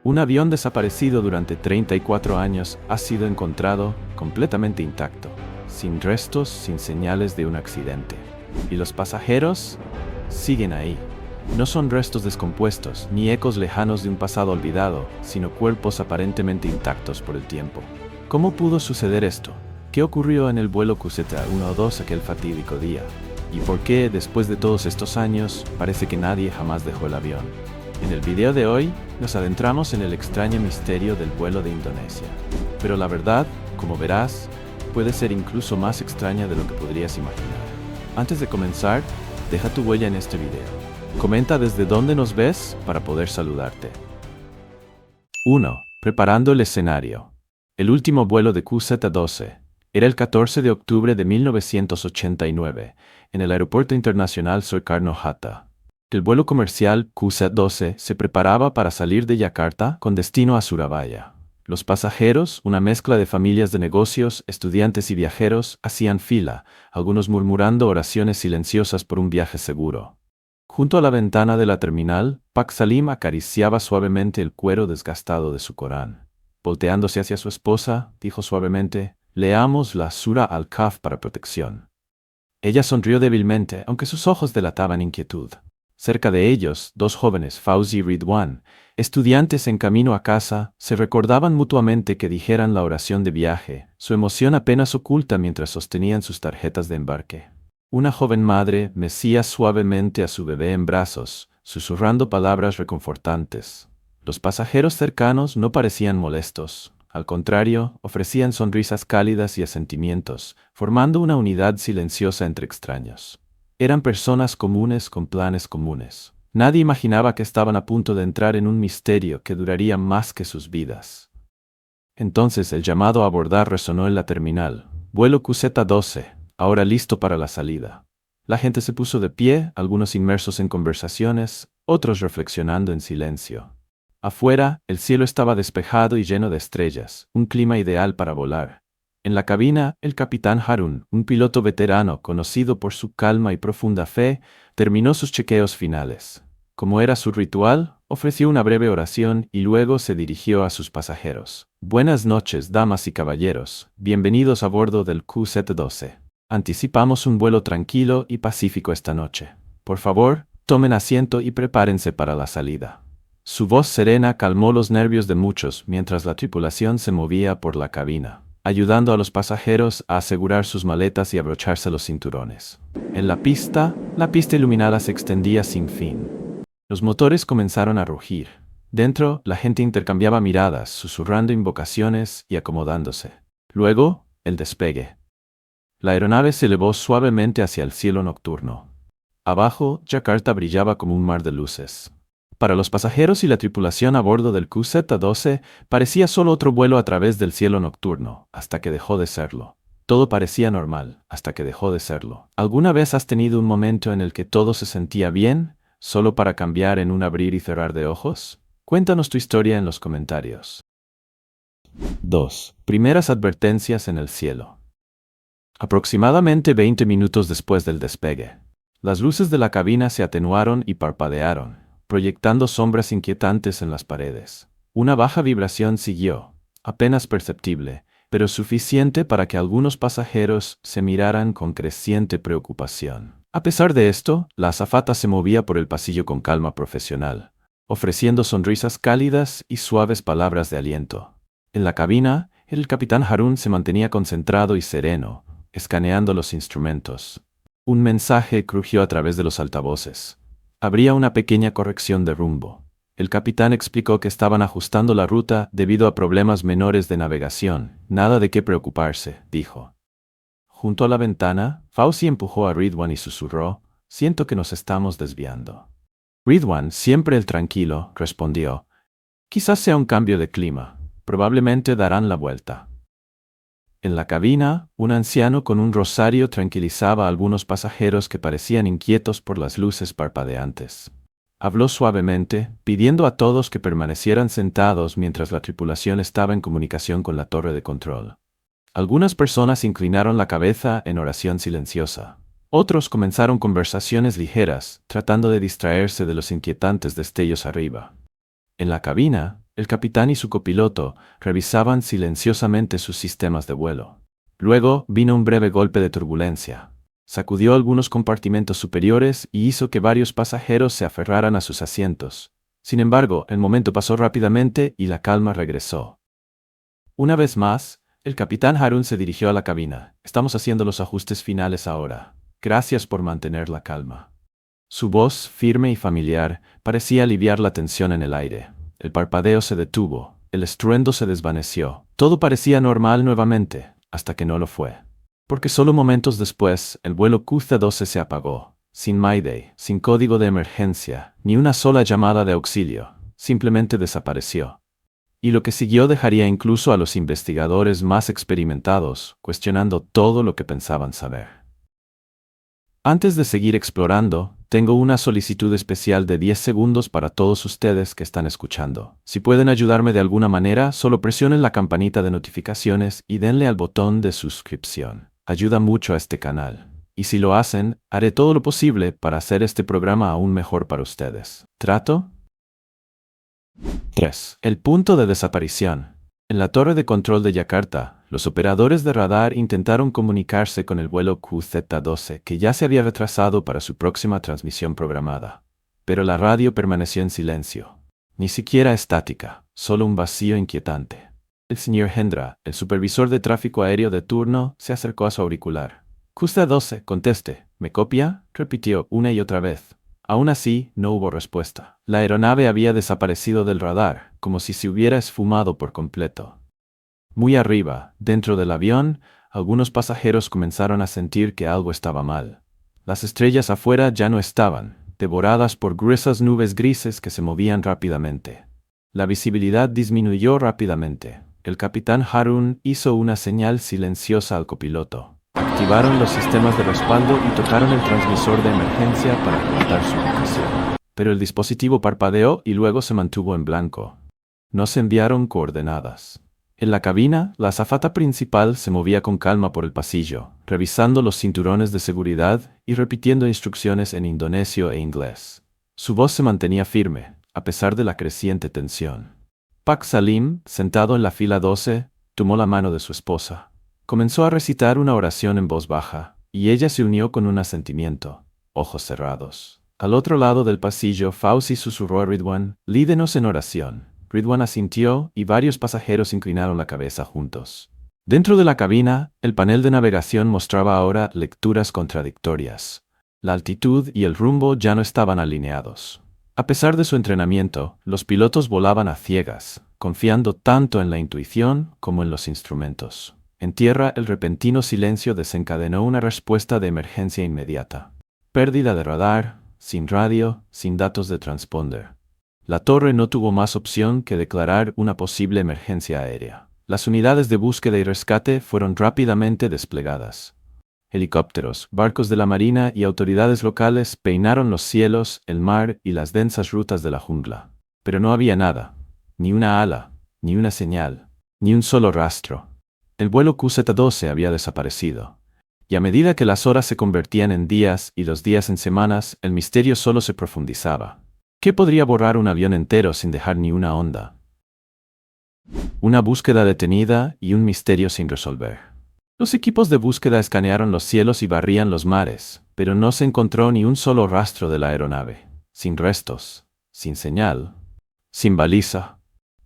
Un avión desaparecido durante 34 años ha sido encontrado completamente intacto, sin restos, sin señales de un accidente. Y los pasajeros siguen ahí. No son restos descompuestos, ni ecos lejanos de un pasado olvidado, sino cuerpos aparentemente intactos por el tiempo. ¿Cómo pudo suceder esto? ¿Qué ocurrió en el vuelo QZ-12 aquel fatídico día? ¿Y por qué, después de todos estos años, parece que nadie jamás dejó el avión? En el video de hoy, nos adentramos en el extraño misterio del vuelo de Indonesia. Pero la verdad, como verás, puede ser incluso más extraña de lo que podrías imaginar. Antes de comenzar, deja tu huella en este video. Comenta desde dónde nos ves para poder saludarte. 1. Preparando el escenario. El último vuelo de QZ-12 era el 14 de octubre de 1989, en el Aeropuerto Internacional Soekarno-Hatta. El vuelo comercial QZ-12 se preparaba para salir de Yakarta con destino a Surabaya. Los pasajeros, una mezcla de familias de negocios, estudiantes y viajeros, hacían fila, algunos murmurando oraciones silenciosas por un viaje seguro. Junto a la ventana de la terminal, Pak Salim acariciaba suavemente el cuero desgastado de su Corán. Volteándose hacia su esposa, dijo suavemente: «Leamos la Sura al-Kahf para protección». Ella sonrió débilmente, aunque sus ojos delataban inquietud. Cerca de ellos, dos jóvenes, Fauzi y Ridwan, estudiantes en camino a casa, se recordaban mutuamente que dijeran la oración de viaje, su emoción apenas oculta mientras sostenían sus tarjetas de embarque. Una joven madre mecía suavemente a su bebé en brazos, susurrando palabras reconfortantes. Los pasajeros cercanos no parecían molestos. Al contrario, ofrecían sonrisas cálidas y asentimientos, formando una unidad silenciosa entre extraños. Eran personas comunes con planes comunes. Nadie imaginaba que estaban a punto de entrar en un misterio que duraría más que sus vidas. Entonces el llamado a abordar resonó en la terminal. Vuelo QZ-12, ahora listo para la salida. La gente se puso de pie, algunos inmersos en conversaciones, otros reflexionando en silencio. Afuera, el cielo estaba despejado y lleno de estrellas, un clima ideal para volar. En la cabina, el capitán Harun, un piloto veterano conocido por su calma y profunda fe, terminó sus chequeos finales. Como era su ritual, ofreció una breve oración y luego se dirigió a sus pasajeros. «Buenas noches, damas y caballeros. Bienvenidos a bordo del QZ-12. Anticipamos un vuelo tranquilo y pacífico esta noche. Por favor, tomen asiento y prepárense para la salida». Su voz serena calmó los nervios de muchos mientras la tripulación se movía por la cabina, ayudando a los pasajeros a asegurar sus maletas y abrocharse los cinturones. En la pista iluminada se extendía sin fin. Los motores comenzaron a rugir. Dentro, la gente intercambiaba miradas, susurrando invocaciones y acomodándose. Luego, el despegue. La aeronave se elevó suavemente hacia el cielo nocturno. Abajo, Yakarta brillaba como un mar de luces. Para los pasajeros y la tripulación a bordo del QZ-12, parecía solo otro vuelo a través del cielo nocturno, hasta que dejó de serlo. Todo parecía normal, hasta que dejó de serlo. ¿Alguna vez has tenido un momento en el que todo se sentía bien, solo para cambiar en un abrir y cerrar de ojos? Cuéntanos tu historia en los comentarios. 2. Primeras advertencias en el cielo. Aproximadamente 20 minutos después del despegue, las luces de la cabina se atenuaron y parpadearon, proyectando sombras inquietantes en las paredes. Una baja vibración siguió, apenas perceptible, pero suficiente para que algunos pasajeros se miraran con creciente preocupación. A pesar de esto, la azafata se movía por el pasillo con calma profesional, ofreciendo sonrisas cálidas y suaves palabras de aliento. En la cabina, el capitán Harun se mantenía concentrado y sereno, escaneando los instrumentos. Un mensaje crujió a través de los altavoces. Habría una pequeña corrección de rumbo. El capitán explicó que estaban ajustando la ruta debido a problemas menores de navegación. Nada de qué preocuparse, dijo. Junto a la ventana, Fauzi empujó a Ridwan y susurró: «Siento que nos estamos desviando». Ridwan, siempre el tranquilo, respondió: «Quizás sea un cambio de clima. Probablemente darán la vuelta». En la cabina, un anciano con un rosario tranquilizaba a algunos pasajeros que parecían inquietos por las luces parpadeantes. Habló suavemente, pidiendo a todos que permanecieran sentados mientras la tripulación estaba en comunicación con la torre de control. Algunas personas inclinaron la cabeza en oración silenciosa. Otros comenzaron conversaciones ligeras, tratando de distraerse de los inquietantes destellos arriba. En la cabina, El capitán y su copiloto revisaban silenciosamente sus sistemas de vuelo. Luego vino un breve golpe de turbulencia. Sacudió algunos compartimentos superiores y hizo que varios pasajeros se aferraran a sus asientos. Sin embargo, el momento pasó rápidamente y la calma regresó. Una vez más, el capitán Harun se dirigió a la cabina. Estamos haciendo los ajustes finales ahora. Gracias por mantener la calma. Su voz, firme y familiar, parecía aliviar la tensión en el aire. El parpadeo se detuvo, el estruendo se desvaneció. Todo parecía normal nuevamente, hasta que no lo fue. Porque solo momentos después, el vuelo QC-12 se apagó. Sin Mayday, sin código de emergencia, ni una sola llamada de auxilio. Simplemente desapareció. Y lo que siguió dejaría incluso a los investigadores más experimentados cuestionando todo lo que pensaban saber. Antes de seguir explorando, tengo una solicitud especial de 10 segundos para todos ustedes que están escuchando. Si pueden ayudarme de alguna manera, solo presionen la campanita de notificaciones y denle al botón de suscripción. Ayuda mucho a este canal. Y si lo hacen, haré todo lo posible para hacer este programa aún mejor para ustedes. ¿Trato? 3. El punto de desaparición. En la torre de control de Yakarta, los operadores de radar intentaron comunicarse con el vuelo QZ-12 que ya se había retrasado para su próxima transmisión programada. Pero la radio permaneció en silencio. Ni siquiera estática, solo un vacío inquietante. El señor Hendra, el supervisor de tráfico aéreo de turno, se acercó a su auricular. QZ-12, conteste. ¿Me copia?, repitió una y otra vez. Aún así, no hubo respuesta. La aeronave había desaparecido del radar, como si se hubiera esfumado por completo. Muy arriba, dentro del avión, algunos pasajeros comenzaron a sentir que algo estaba mal. Las estrellas afuera ya no estaban, devoradas por gruesas nubes grises que se movían rápidamente. La visibilidad disminuyó rápidamente. El capitán Harun hizo una señal silenciosa al copiloto. Activaron los sistemas de respaldo y tocaron el transmisor de emergencia para reportar su ubicación. Pero el dispositivo parpadeó y luego se mantuvo en blanco. No se enviaron coordenadas. En la cabina, la azafata principal se movía con calma por el pasillo, revisando los cinturones de seguridad y repitiendo instrucciones en indonesio e inglés. Su voz se mantenía firme, a pesar de la creciente tensión. Pak Salim, sentado en la fila 12, tomó la mano de su esposa. Comenzó a recitar una oración en voz baja, y ella se unió con un asentimiento, ojos cerrados. Al otro lado del pasillo, Fauzi susurró a Ridwan, «Lídenos en oración». Ridwan asintió y varios pasajeros inclinaron la cabeza juntos. Dentro de la cabina, el panel de navegación mostraba ahora lecturas contradictorias. La altitud y el rumbo ya no estaban alineados. A pesar de su entrenamiento, los pilotos volaban a ciegas, confiando tanto en la intuición como en los instrumentos. En tierra, el repentino silencio desencadenó una respuesta de emergencia inmediata. Pérdida de radar, sin radio, sin datos de transponder. La torre no tuvo más opción que declarar una posible emergencia aérea. Las unidades de búsqueda y rescate fueron rápidamente desplegadas. Helicópteros, barcos de la marina y autoridades locales peinaron los cielos, el mar y las densas rutas de la jungla. Pero no había nada, ni una ala, ni una señal, ni un solo rastro. El vuelo QZ-12 había desaparecido. Y a medida que las horas se convertían en días y los días en semanas, el misterio solo se profundizaba. ¿Qué podría borrar un avión entero sin dejar ni una onda? Una búsqueda detenida y un misterio sin resolver. Los equipos de búsqueda escanearon los cielos y barrían los mares, pero no se encontró ni un solo rastro de la aeronave. Sin restos, sin señal, sin baliza.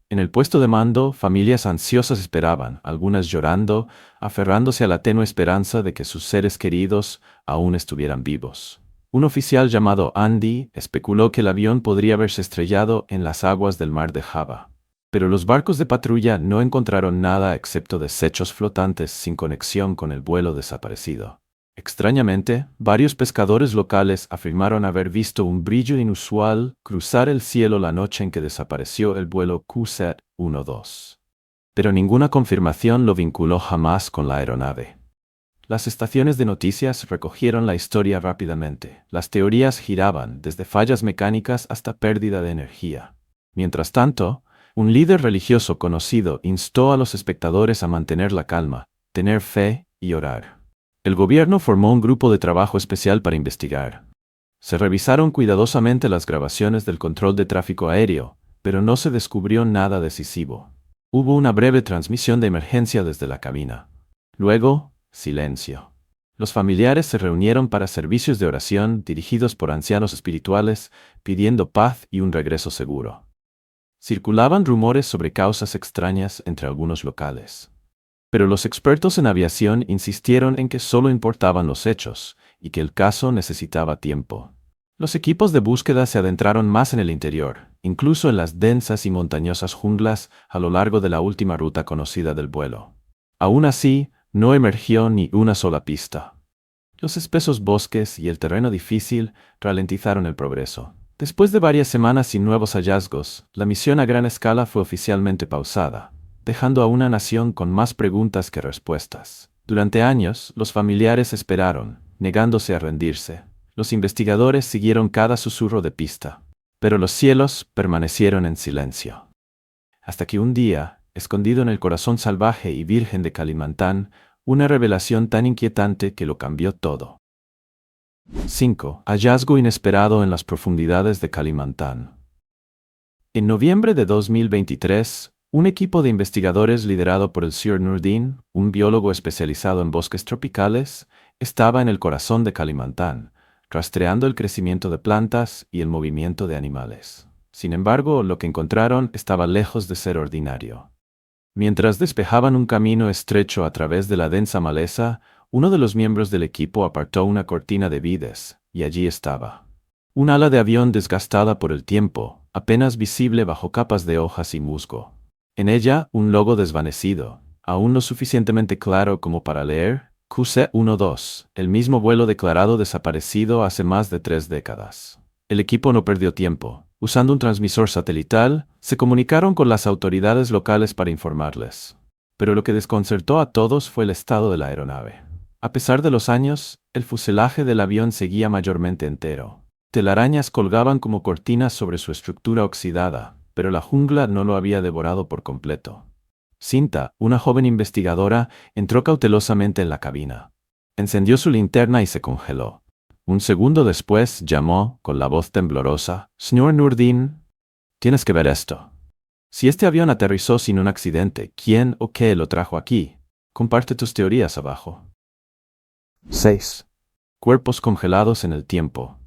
En el puesto de mando, familias ansiosas esperaban, algunas llorando, aferrándose a la tenue esperanza de que sus seres queridos aún estuvieran vivos. Un oficial llamado Andy especuló que el avión podría haberse estrellado en las aguas del mar de Java. Pero los barcos de patrulla no encontraron nada excepto desechos flotantes sin conexión con el vuelo desaparecido. Extrañamente, varios pescadores locales afirmaron haber visto un brillo inusual cruzar el cielo la noche en que desapareció el vuelo QZ-12. Pero ninguna confirmación lo vinculó jamás con la aeronave. Las estaciones de noticias recogieron la historia rápidamente. Las teorías giraban, desde fallas mecánicas hasta pérdida de energía. Mientras tanto, un líder religioso conocido instó a los espectadores a mantener la calma, tener fe y orar. El gobierno formó un grupo de trabajo especial para investigar. Se revisaron cuidadosamente las grabaciones del control de tráfico aéreo, pero no se descubrió nada decisivo. Hubo una breve transmisión de emergencia desde la cabina. Luego, silencio. Los familiares se reunieron para servicios de oración dirigidos por ancianos espirituales, pidiendo paz y un regreso seguro. Circulaban rumores sobre causas extrañas entre algunos locales. Pero los expertos en aviación insistieron en que solo importaban los hechos y que el caso necesitaba tiempo. Los equipos de búsqueda se adentraron más en el interior, incluso en las densas y montañosas junglas a lo largo de la última ruta conocida del vuelo. Aún así, no emergió ni una sola pista. Los espesos bosques y el terreno difícil ralentizaron el progreso. Después de varias semanas sin nuevos hallazgos, la misión a gran escala fue oficialmente pausada, dejando a una nación con más preguntas que respuestas. Durante años, los familiares esperaron, negándose a rendirse. Los investigadores siguieron cada susurro de pista, pero los cielos permanecieron en silencio. Hasta que un día, escondido en el corazón salvaje y virgen de Kalimantan, una revelación tan inquietante que lo cambió todo. 5. Hallazgo inesperado en las profundidades de Kalimantan. En noviembre de 2023, un equipo de investigadores liderado por el Sr. Nurdin, un biólogo especializado en bosques tropicales, estaba en el corazón de Kalimantan, rastreando el crecimiento de plantas y el movimiento de animales. Sin embargo, lo que encontraron estaba lejos de ser ordinario. Mientras despejaban un camino estrecho a través de la densa maleza, uno de los miembros del equipo apartó una cortina de vides, y allí estaba. Un ala de avión desgastada por el tiempo, apenas visible bajo capas de hojas y musgo. En ella, un logo desvanecido, aún lo suficientemente claro como para leer, QC-12, el mismo vuelo declarado desaparecido hace más de 3 décadas. El equipo no perdió tiempo. Usando un transmisor satelital, se comunicaron con las autoridades locales para informarles. Pero lo que desconcertó a todos fue el estado de la aeronave. A pesar de los años, el fuselaje del avión seguía mayormente entero. Telarañas colgaban como cortinas sobre su estructura oxidada, pero la jungla no lo había devorado por completo. Cinta, una joven investigadora, entró cautelosamente en la cabina. Encendió su linterna y se congeló. Un segundo después llamó, con la voz temblorosa, «Señor Nurdin, tienes que ver esto. Si este avión aterrizó sin un accidente, ¿quién o qué lo trajo aquí? Comparte tus teorías abajo». 6. Cuerpos congelados en el tiempo.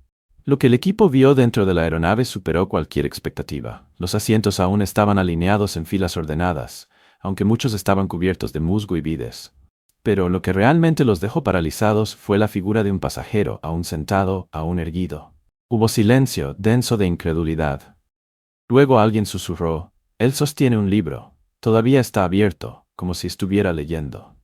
Lo que el equipo vio dentro de la aeronave superó cualquier expectativa. Los asientos aún estaban alineados en filas ordenadas, aunque muchos estaban cubiertos de musgo y vides. Pero lo que realmente los dejó paralizados fue la figura de un pasajero, aún sentado, aún erguido. Hubo silencio, denso de incredulidad. Luego alguien susurró, «Él sostiene un libro. Todavía está abierto, como si estuviera leyendo».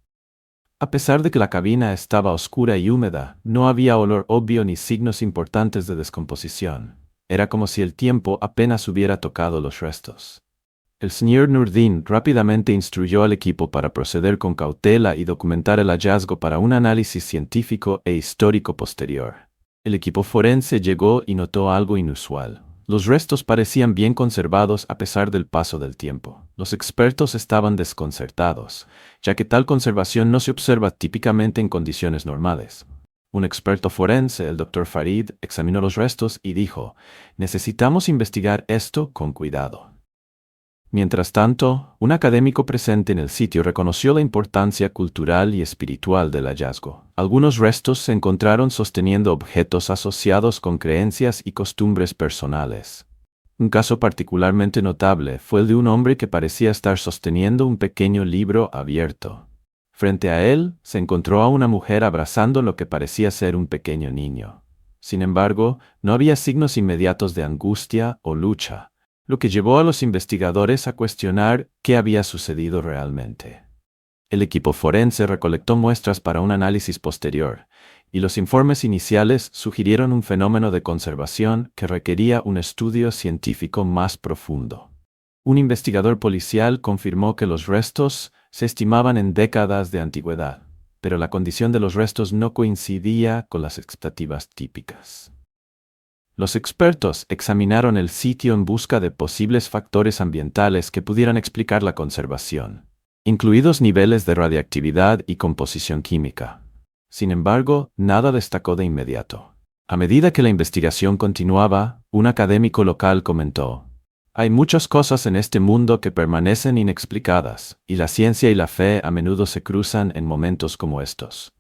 A pesar de que la cabina estaba oscura y húmeda, no había olor obvio ni signos importantes de descomposición. Era como si el tiempo apenas hubiera tocado los restos. El Sr. Nurdin rápidamente instruyó al equipo para proceder con cautela y documentar el hallazgo para un análisis científico e histórico posterior. El equipo forense llegó y notó algo inusual. Los restos parecían bien conservados a pesar del paso del tiempo. Los expertos estaban desconcertados, ya que tal conservación no se observa típicamente en condiciones normales. Un experto forense, el Dr. Farid, examinó los restos y dijo, «Necesitamos investigar esto con cuidado». Mientras tanto, un académico presente en el sitio reconoció la importancia cultural y espiritual del hallazgo. Algunos restos se encontraron sosteniendo objetos asociados con creencias y costumbres personales. Un caso particularmente notable fue el de un hombre que parecía estar sosteniendo un pequeño libro abierto. Frente a él, se encontró a una mujer abrazando lo que parecía ser un pequeño niño. Sin embargo, no había signos inmediatos de angustia o lucha, lo que llevó a los investigadores a cuestionar qué había sucedido realmente. El equipo forense recolectó muestras para un análisis posterior, y los informes iniciales sugirieron un fenómeno de conservación que requería un estudio científico más profundo. Un investigador policial confirmó que los restos se estimaban en décadas de antigüedad, pero la condición de los restos no coincidía con las expectativas típicas. Los expertos examinaron el sitio en busca de posibles factores ambientales que pudieran explicar la conservación, incluidos niveles de radiactividad y composición química. Sin embargo, nada destacó de inmediato. A medida que la investigación continuaba, un académico local comentó, Hay muchas cosas en este mundo que permanecen inexplicadas, y la ciencia y la fe a menudo se cruzan en momentos como estos.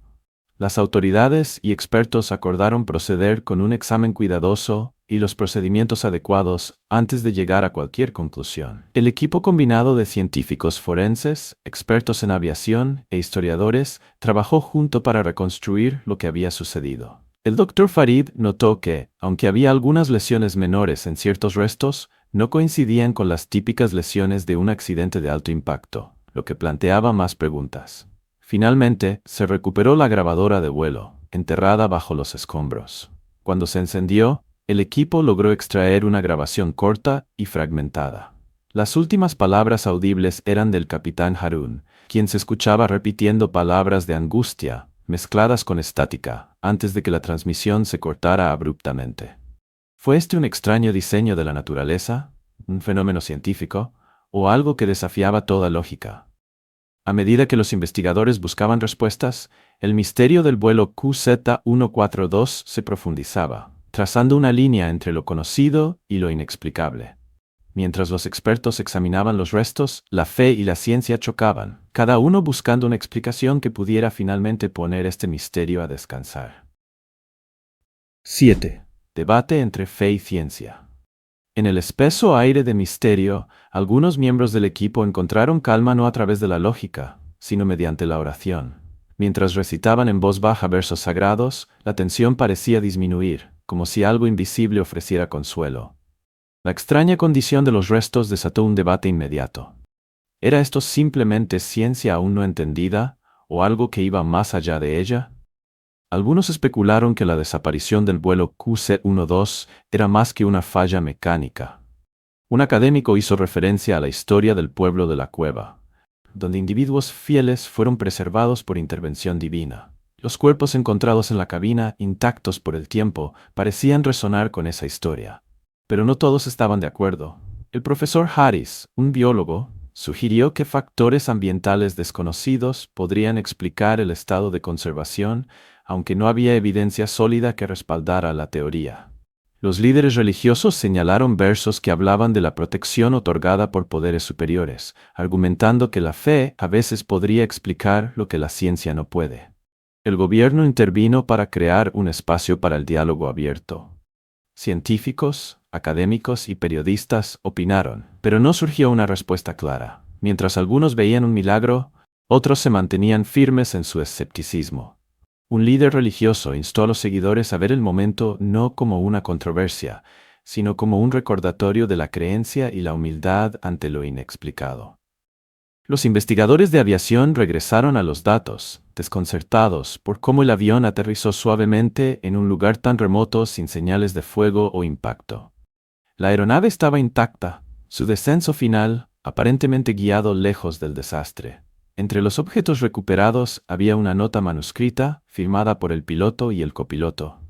Las autoridades y expertos acordaron proceder con un examen cuidadoso y los procedimientos adecuados antes de llegar a cualquier conclusión. El equipo combinado de científicos forenses, expertos en aviación e historiadores trabajó junto para reconstruir lo que había sucedido. El Dr. Farid notó que, aunque había algunas lesiones menores en ciertos restos, no coincidían con las típicas lesiones de un accidente de alto impacto, lo que planteaba más preguntas. Finalmente, se recuperó la grabadora de vuelo, enterrada bajo los escombros. Cuando se encendió, el equipo logró extraer una grabación corta y fragmentada. Las últimas palabras audibles eran del capitán Harun, quien se escuchaba repitiendo palabras de angustia, mezcladas con estática, antes de que la transmisión se cortara abruptamente. ¿Fue este un extraño diseño de la naturaleza, un fenómeno científico, o algo que desafiaba toda lógica? A medida que los investigadores buscaban respuestas, el misterio del vuelo QZ-142 se profundizaba, trazando una línea entre lo conocido y lo inexplicable. Mientras los expertos examinaban los restos, la fe y la ciencia chocaban, cada uno buscando una explicación que pudiera finalmente poner este misterio a descansar. 7. Debate entre fe y ciencia. En el espeso aire de misterio, algunos miembros del equipo encontraron calma no a través de la lógica, sino mediante la oración. Mientras recitaban en voz baja versos sagrados, la tensión parecía disminuir, como si algo invisible ofreciera consuelo. La extraña condición de los restos desató un debate inmediato. ¿Era esto simplemente ciencia aún no entendida, o algo que iba más allá de ella? Algunos especularon que la desaparición del vuelo QZ-12 era más que una falla mecánica. Un académico hizo referencia a la historia del pueblo de la cueva, donde individuos fieles fueron preservados por intervención divina. Los cuerpos encontrados en la cabina, intactos por el tiempo, parecían resonar con esa historia. Pero no todos estaban de acuerdo. El profesor Harris, un biólogo, sugirió que factores ambientales desconocidos podrían explicar el estado de conservación, aunque no había evidencia sólida que respaldara la teoría. Los líderes religiosos señalaron versos que hablaban de la protección otorgada por poderes superiores, argumentando que la fe a veces podría explicar lo que la ciencia no puede. El gobierno intervino para crear un espacio para el diálogo abierto. Científicos, académicos y periodistas opinaron, pero no surgió una respuesta clara. Mientras algunos veían un milagro, otros se mantenían firmes en su escepticismo. Un líder religioso instó a los seguidores a ver el momento no como una controversia, sino como un recordatorio de la creencia y la humildad ante lo inexplicado. Los investigadores de aviación regresaron a los datos, desconcertados por cómo el avión aterrizó suavemente en un lugar tan remoto sin señales de fuego o impacto. La aeronave estaba intacta, su descenso final, aparentemente guiado lejos del desastre. Entre los objetos recuperados había una nota manuscrita, firmada por el piloto y el copiloto.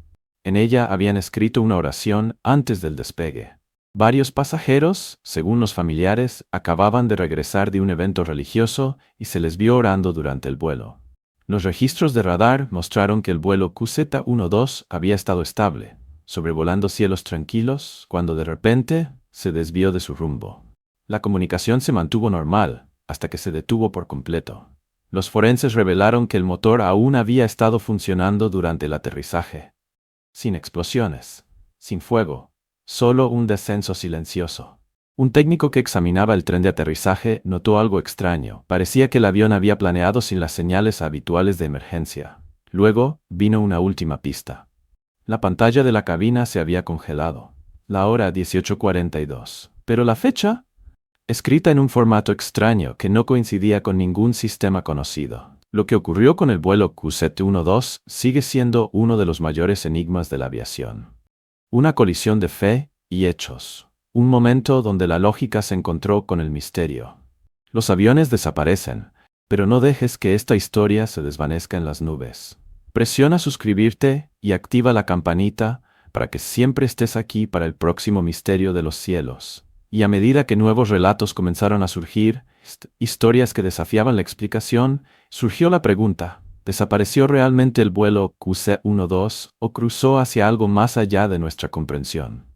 En ella habían escrito una oración antes del despegue. Varios pasajeros, según los familiares, acababan de regresar de un evento religioso y se les vio orando durante el vuelo. Los registros de radar mostraron que el vuelo QZ-12 había estado estable, sobrevolando cielos tranquilos, cuando de repente se desvió de su rumbo. La comunicación se mantuvo normal, hasta que se detuvo por completo. Los forenses revelaron que el motor aún había estado funcionando durante el aterrizaje. Sin explosiones, sin fuego, solo un descenso silencioso. Un técnico que examinaba el tren de aterrizaje notó algo extraño. Parecía que el avión había planeado sin las señales habituales de emergencia. Luego, vino una última pista. La pantalla de la cabina se había congelado. La hora 18:42. Pero la fecha, escrita en un formato extraño que no coincidía con ningún sistema conocido. Lo que ocurrió con el vuelo QZ-12 sigue siendo uno de los mayores enigmas de la aviación. Una colisión de fe y hechos. Un momento donde la lógica se encontró con el misterio. Los aviones desaparecen, pero no dejes que esta historia se desvanezca en las nubes. Presiona suscribirte y activa la campanita para que siempre estés aquí para el próximo misterio de los cielos. Y a medida que nuevos relatos comenzaron a surgir, historias que desafiaban la explicación, surgió la pregunta: ¿desapareció realmente el vuelo QZ-12 o cruzó hacia algo más allá de nuestra comprensión?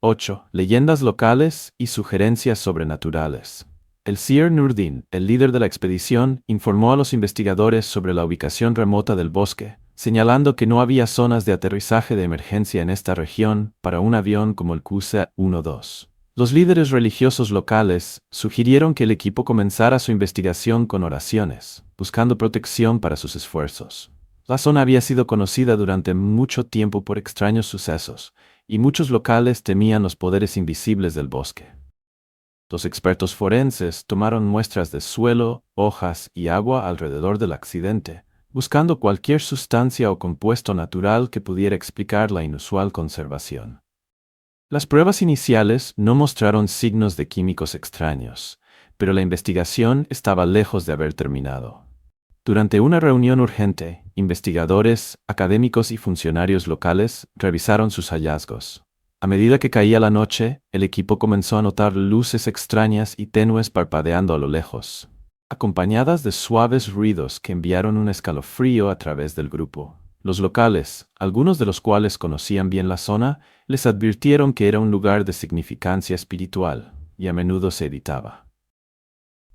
8. Leyendas locales y sugerencias sobrenaturales. El Seer Nurdin, el líder de la expedición, informó a los investigadores sobre la ubicación remota del bosque, señalando que no había zonas de aterrizaje de emergencia en esta región para un avión como el QC-12. Los líderes religiosos locales sugirieron que el equipo comenzara su investigación con oraciones, buscando protección para sus esfuerzos. La zona había sido conocida durante mucho tiempo por extraños sucesos, y muchos locales temían los poderes invisibles del bosque. Los expertos forenses tomaron muestras de suelo, hojas y agua alrededor del accidente, buscando cualquier sustancia o compuesto natural que pudiera explicar la inusual conservación. Las pruebas iniciales no mostraron signos de químicos extraños, pero la investigación estaba lejos de haber terminado. Durante una reunión urgente, investigadores, académicos y funcionarios locales revisaron sus hallazgos. A medida que caía la noche, el equipo comenzó a notar luces extrañas y tenues parpadeando a lo lejos, acompañadas de suaves ruidos que enviaron un escalofrío a través del grupo. Los locales, algunos de los cuales conocían bien la zona, les advirtieron que era un lugar de significancia espiritual, y a menudo se editaba.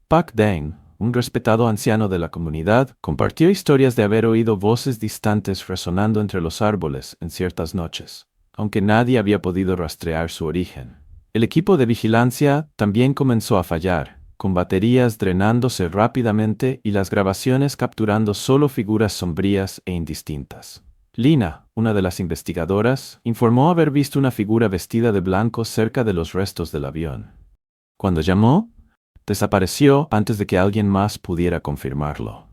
Pak Deng, un respetado anciano de la comunidad, compartió historias de haber oído voces distantes resonando entre los árboles en ciertas noches, aunque nadie había podido rastrear su origen. El equipo de vigilancia también comenzó a fallar, con baterías drenándose rápidamente y las grabaciones capturando solo figuras sombrías e indistintas. Lina, una de las investigadoras, informó haber visto una figura vestida de blanco cerca de los restos del avión. Cuando llamó, desapareció antes de que alguien más pudiera confirmarlo.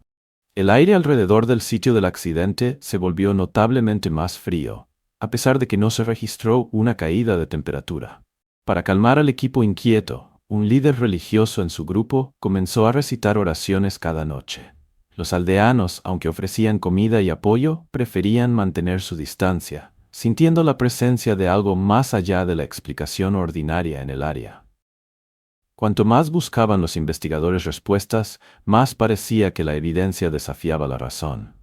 El aire alrededor del sitio del accidente se volvió notablemente más frío, a pesar de que no se registró una caída de temperatura. Para calmar al equipo inquieto, un líder religioso en su grupo comenzó a recitar oraciones cada noche. Los aldeanos, aunque ofrecían comida y apoyo, preferían mantener su distancia, sintiendo la presencia de algo más allá de la explicación ordinaria en el área. Cuanto más buscaban los investigadores respuestas, más parecía que la evidencia desafiaba la razón.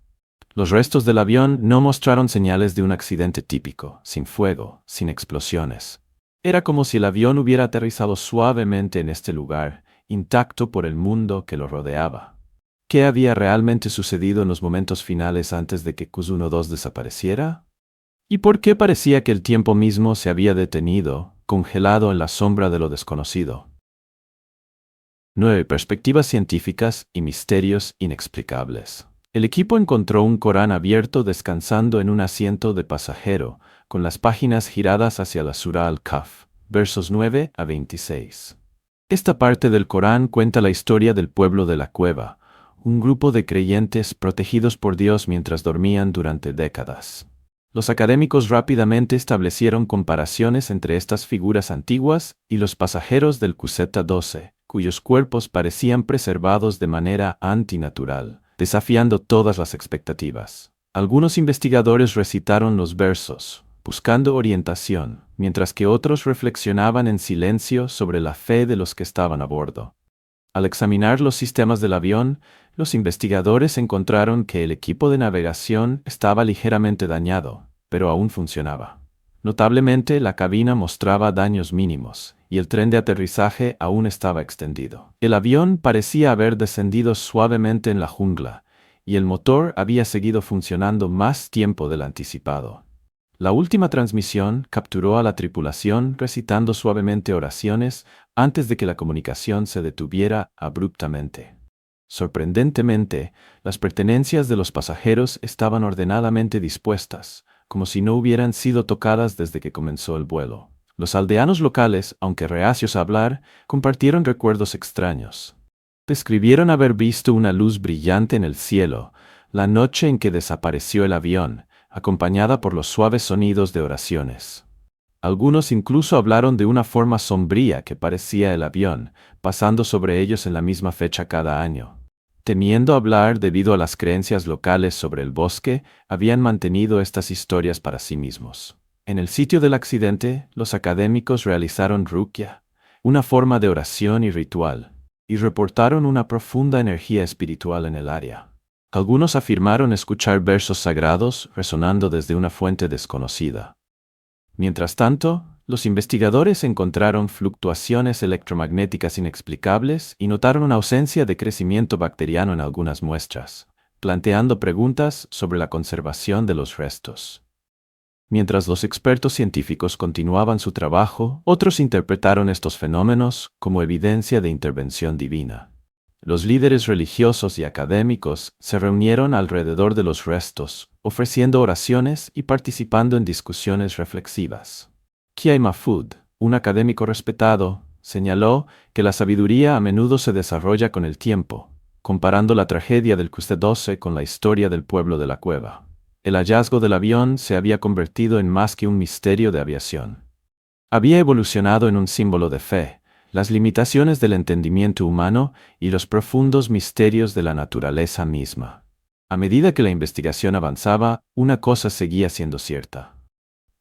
Los restos del avión no mostraron señales de un accidente típico, sin fuego, sin explosiones. Era como si el avión hubiera aterrizado suavemente en este lugar, intacto por el mundo que lo rodeaba. ¿Qué había realmente sucedido en los momentos finales antes de que QS-12 desapareciera? ¿Y por qué parecía que el tiempo mismo se había detenido, congelado en la sombra de lo desconocido? 9. Perspectivas científicas y misterios inexplicables. El equipo encontró un Corán abierto descansando en un asiento de pasajero, con las páginas giradas hacia la Surah Al-Kahf, versos 9 a 26. Esta parte del Corán cuenta la historia del pueblo de la cueva, un grupo de creyentes protegidos por Dios mientras dormían durante décadas. Los académicos rápidamente establecieron comparaciones entre estas figuras antiguas y los pasajeros del QZ-12, cuyos cuerpos parecían preservados de manera antinatural, desafiando todas las expectativas. Algunos investigadores recitaron los versos, buscando orientación, mientras que otros reflexionaban en silencio sobre la fe de los que estaban a bordo. Al examinar los sistemas del avión, los investigadores encontraron que el equipo de navegación estaba ligeramente dañado, pero aún funcionaba. Notablemente, la cabina mostraba daños mínimos, y el tren de aterrizaje aún estaba extendido. El avión parecía haber descendido suavemente en la jungla, y el motor había seguido funcionando más tiempo del anticipado. La última transmisión capturó a la tripulación recitando suavemente oraciones antes de que la comunicación se detuviera abruptamente. Sorprendentemente, las pertenencias de los pasajeros estaban ordenadamente dispuestas, como si no hubieran sido tocadas desde que comenzó el vuelo. Los aldeanos locales, aunque reacios a hablar, compartieron recuerdos extraños. Describieron haber visto una luz brillante en el cielo, la noche en que desapareció el avión, acompañada por los suaves sonidos de oraciones. Algunos incluso hablaron de una forma sombría que parecía el avión, pasando sobre ellos en la misma fecha cada año. Temiendo hablar debido a las creencias locales sobre el bosque, habían mantenido estas historias para sí mismos. En el sitio del accidente, los académicos realizaron ruqya, una forma de oración y ritual, y reportaron una profunda energía espiritual en el área. Algunos afirmaron escuchar versos sagrados resonando desde una fuente desconocida. Mientras tanto, Los investigadores encontraron fluctuaciones electromagnéticas inexplicables y notaron una ausencia de crecimiento bacteriano en algunas muestras, planteando preguntas sobre la conservación de los restos. Mientras los expertos científicos continuaban su trabajo, otros interpretaron estos fenómenos como evidencia de intervención divina. Los líderes religiosos y académicos se reunieron alrededor de los restos, ofreciendo oraciones y participando en discusiones reflexivas. Kiai Mahfood, un académico respetado, señaló que la sabiduría a menudo se desarrolla con el tiempo, comparando la tragedia del QC-12 con la historia del pueblo de la cueva. El hallazgo del avión se había convertido en más que un misterio de aviación. Había evolucionado en un símbolo de fe, las limitaciones del entendimiento humano y los profundos misterios de la naturaleza misma. A medida que la investigación avanzaba, una cosa seguía siendo cierta.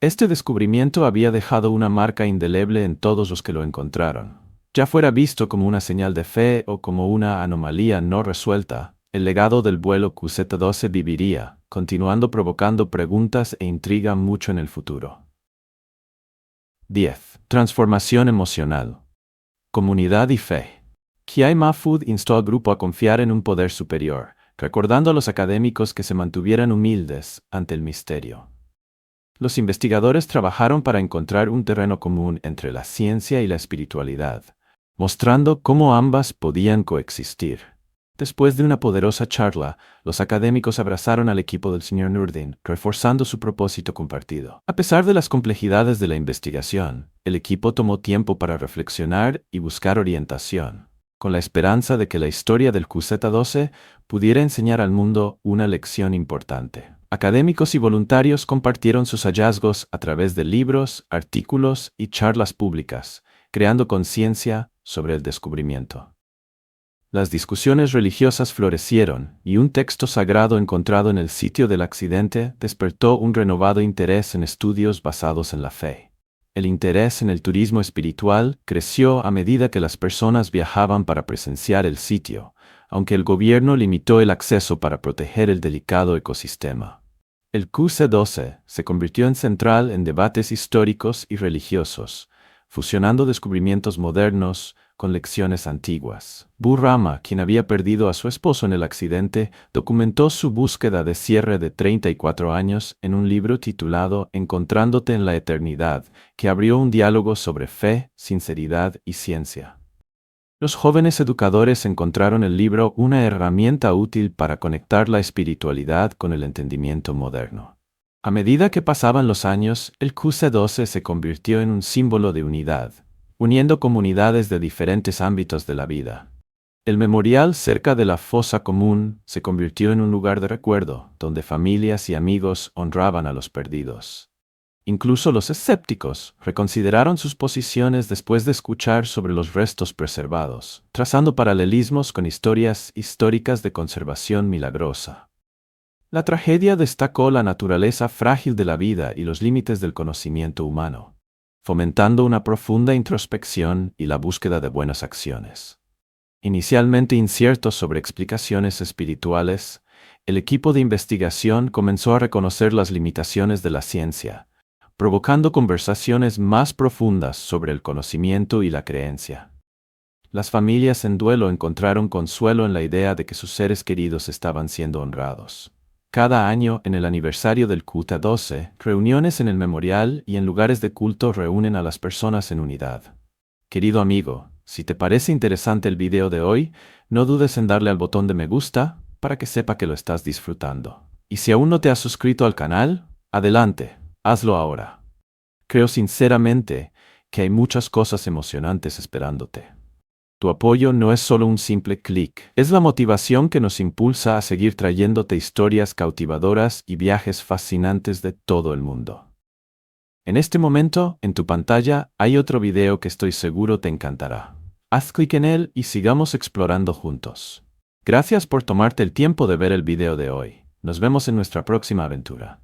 Este descubrimiento había dejado una marca indeleble en todos los que lo encontraron. Ya fuera visto como una señal de fe o como una anomalía no resuelta, el legado del vuelo QZ-12 viviría, continuando provocando preguntas e intriga mucho en el futuro. 10. Transformación emocional. Comunidad y fe. Kiai Mahfood instó al grupo a confiar en un poder superior, recordando a los académicos que se mantuvieran humildes ante el misterio. Los investigadores trabajaron para encontrar un terreno común entre la ciencia y la espiritualidad, mostrando cómo ambas podían coexistir. Después de una poderosa charla, los académicos abrazaron al equipo del Sr. Nurdin, reforzando su propósito compartido. A pesar de las complejidades de la investigación, el equipo tomó tiempo para reflexionar y buscar orientación, con la esperanza de que la historia del QZ-12 pudiera enseñar al mundo una lección importante. Académicos y voluntarios compartieron sus hallazgos a través de libros, artículos y charlas públicas, creando conciencia sobre el descubrimiento. Las discusiones religiosas florecieron y un texto sagrado encontrado en el sitio del accidente despertó un renovado interés en estudios basados en la fe. El interés en el turismo espiritual creció a medida que las personas viajaban para presenciar el sitio, aunque el gobierno limitó el acceso para proteger el delicado ecosistema. El QC-12 se convirtió en central en debates históricos y religiosos, fusionando descubrimientos modernos con lecciones antiguas. Burrama, quien había perdido a su esposo en el accidente, documentó su búsqueda de cierre de 34 años en un libro titulado Encontrándote en la Eternidad, que abrió un diálogo sobre fe, sinceridad y ciencia. Los jóvenes educadores encontraron el libro una herramienta útil para conectar la espiritualidad con el entendimiento moderno. A medida que pasaban los años, el QC-12 se convirtió en un símbolo de unidad, uniendo comunidades de diferentes ámbitos de la vida. El memorial cerca de la fosa común se convirtió en un lugar de recuerdo, donde familias y amigos honraban a los perdidos. Incluso los escépticos reconsideraron sus posiciones después de escuchar sobre los restos preservados, trazando paralelismos con historias históricas de conservación milagrosa. La tragedia destacó la naturaleza frágil de la vida y los límites del conocimiento humano, fomentando una profunda introspección y la búsqueda de buenas acciones. Inicialmente inciertos sobre explicaciones espirituales, el equipo de investigación comenzó a reconocer las limitaciones de la ciencia, provocando conversaciones más profundas sobre el conocimiento y la creencia. Las familias en duelo encontraron consuelo en la idea de que sus seres queridos estaban siendo honrados. Cada año, en el aniversario del QT-12, reuniones en el memorial y en lugares de culto reúnen a las personas en unidad. Querido amigo, si te parece interesante el video de hoy, no dudes en darle al botón de me gusta para que sepa que lo estás disfrutando. Y si aún no te has suscrito al canal, adelante, hazlo ahora. Creo sinceramente que hay muchas cosas emocionantes esperándote. Tu apoyo no es solo un simple clic, es la motivación que nos impulsa a seguir trayéndote historias cautivadoras y viajes fascinantes de todo el mundo. En este momento, en tu pantalla, hay otro video que estoy seguro te encantará. Haz clic en él y sigamos explorando juntos. Gracias por tomarte el tiempo de ver el video de hoy. Nos vemos en nuestra próxima aventura.